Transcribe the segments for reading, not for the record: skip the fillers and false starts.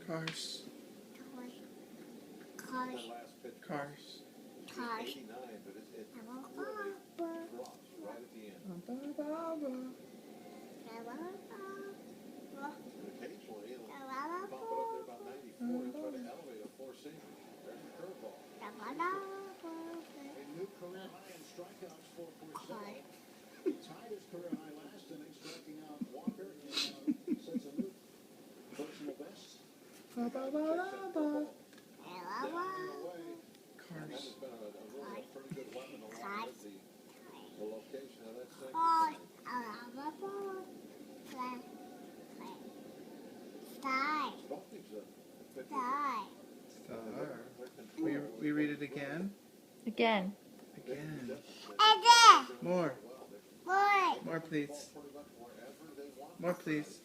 Cars. Cars. Cars. Cars. He tied his career high last inning, striking out Walker and sets a new personal best. Cars. Star. We read it again? Again. Again. Again. More. Boy. More, please. More, please.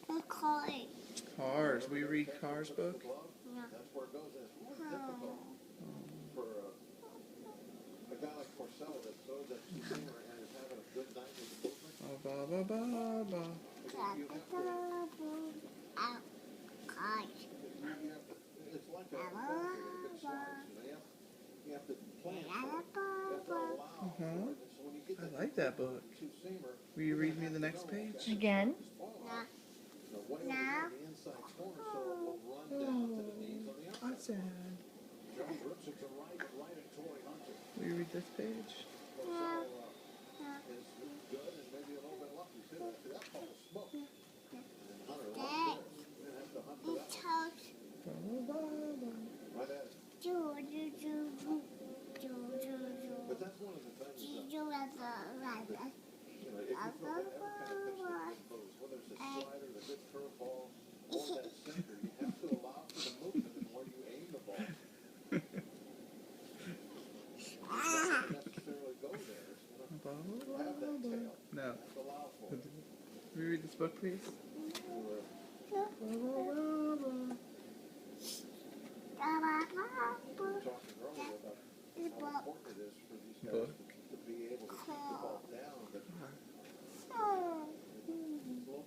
Cars. We read Cars book? Ba ba ba ba. It's like a you have to plan for it. You have to allow for it. So when you get I like that book. two-seamer, Will you read me the next page? Again. way over there in the inside corner, so it will run down to the knees on the outside. Awesome. John rips it to right at Torrey Hunter. Will you read this page? Porcello is good and maybe a little bit lucky too. That ball was smoked. And then Hunter right there. Didn't have to hunt for that one. Ba ba ba ba. Right at it. But that's one of the things that, if you throw whatever kind of pitch that goes, whether it's a slider, the good curveball, or that sinker, you have to allow for the movement and where you aim the ball. It doesn't necessarily go there. It's going Ba ba to ba have that ba. tail. No. You have to allow for it. Will you read this book, please? Ba ba ba ba. We were talking earlier about how important it is for these guys to be able to keep the ball down, but it's a little